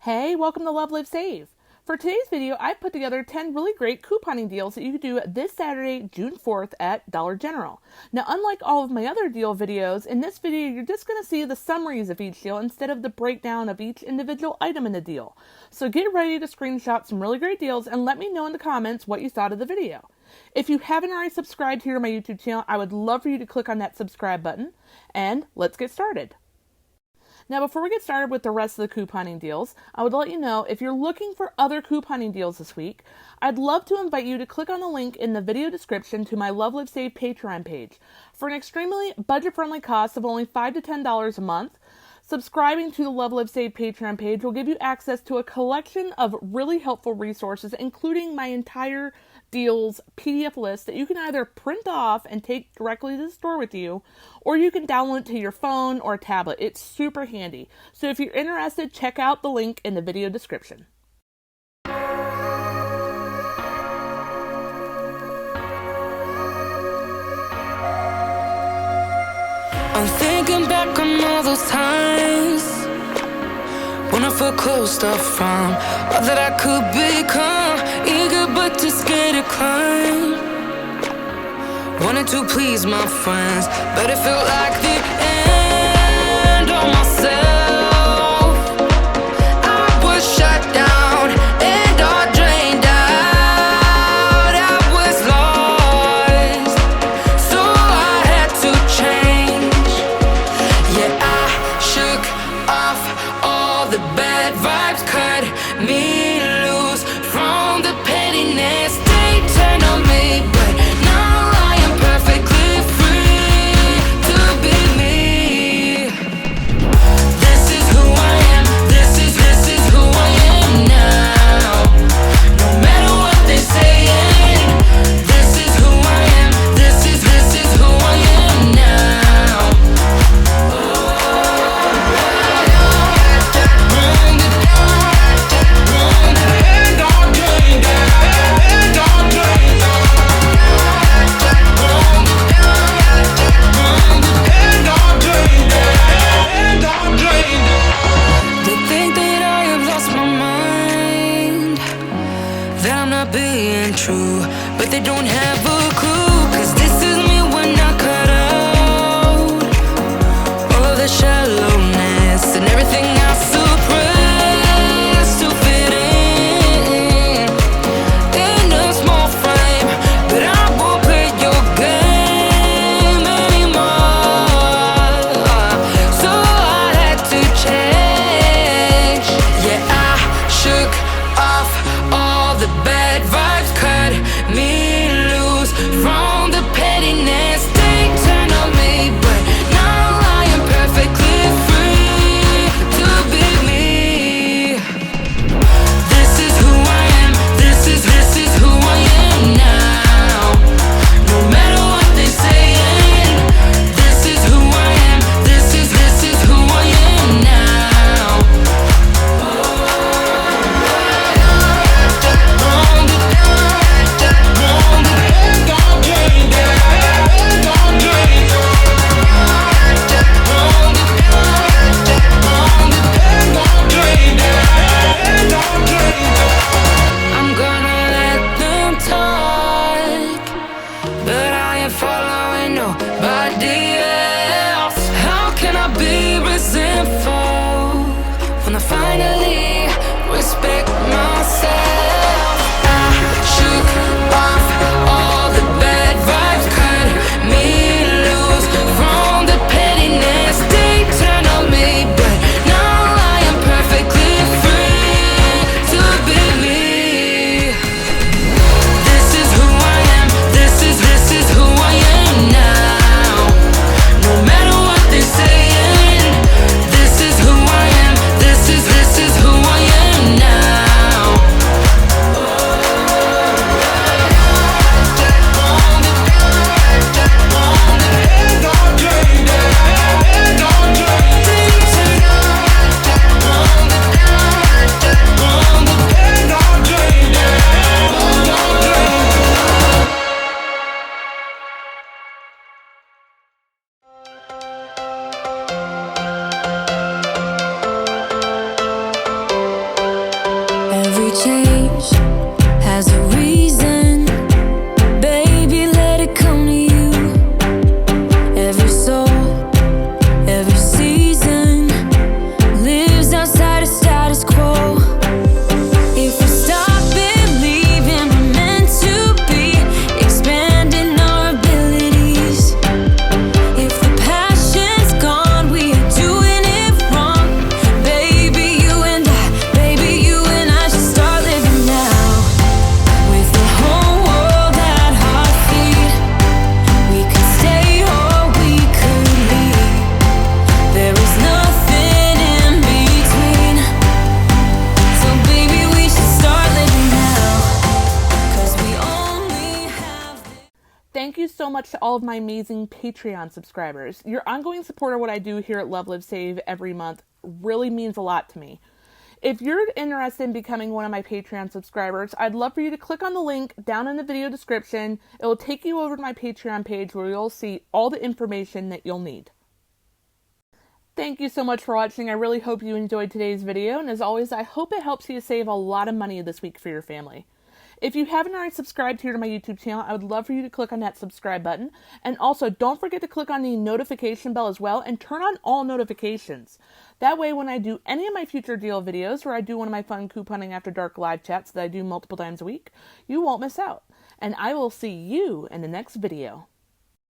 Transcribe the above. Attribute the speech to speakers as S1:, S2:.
S1: Hey, welcome to LoveLiveSave. For today's video, I put together 10 really great couponing deals that you can do this Saturday, June 4th at Dollar General. Now, unlike all of my other deal videos, in this video you're just going to see the summaries of each deal instead of the breakdown of each individual item in the deal. So get ready to screenshot some really great deals and let me know in the comments what you thought of the video. If you haven't already subscribed here to my YouTube channel, I would love for you to click on that subscribe button, and let's get started. Now, before we get started with the rest of the couponing deals, I would let you know if you're looking for other couponing deals this week, I'd love to invite you to click on the link in the video description to my LoveLiveSave Patreon page. For an extremely budget-friendly cost of only $5 to $10 a month, subscribing to the LoveLiveSave Patreon page will give you access to a collection of really helpful resources, including my entire deals PDF list that you can either print off and take directly to the store with you, or you can download it to your phone or tablet. It's super handy. So if you're interested, check out the link in the video description.
S2: I'm thinking back on all those times when I felt closed off from all that I could become, eager but too scared to climb. Wanted to please my friends, but it felt like the end of myself. I was shut down and all drained out. I was lost, so I had to change. Yeah, I shook off all the bad vibes, cut me loose from the pettiness they turned on me. But now I am perfectly free to be me. This is who I am. This is who I am now. No matter what they saying, this is who I am. This is who I am now. They think that I have lost my mind, that I'm not being true, but they don't have a clue. Cause this is me when I cut out all of the shallowness and everything I suppressed to fit in a small frame. But I won't play your game anymore, so I had to change. Yeah, I shook off all the bad vibes, cut me loose Every change has a reason. Baby, let it come to you. Every soul, every season lives outside of status quo. If we stop believing we're meant to be, expanding our abilities. If the passion's gone, we are doing it wrong. Baby, you and I should start living now. With the whole world at our feet, we could stay or we could leave. There is nothing in between. So baby, we should start living now, 'cause we only have this.
S1: Thank you so much to all of my amazing Patreon subscribers. Your ongoing support of what I do here at LoveLiveSave every month really means a lot to me. If you're interested in becoming one of my Patreon subscribers, I'd love for you to click on the link down in the video description. It will take you over to my Patreon page where you'll see all the information that you'll need. Thank you so much for watching. I really hope you enjoyed today's video, and as always, I hope it helps you to save a lot of money this week for your family. If you haven't already subscribed here to my YouTube channel, I would love for you to click on that subscribe button. And also, don't forget to click on the notification bell as well and turn on all notifications. That way, when I do any of my future deal videos, or I do one of my fun couponing after dark live chats that I do multiple times a week, you won't miss out. And I will see you in the next video.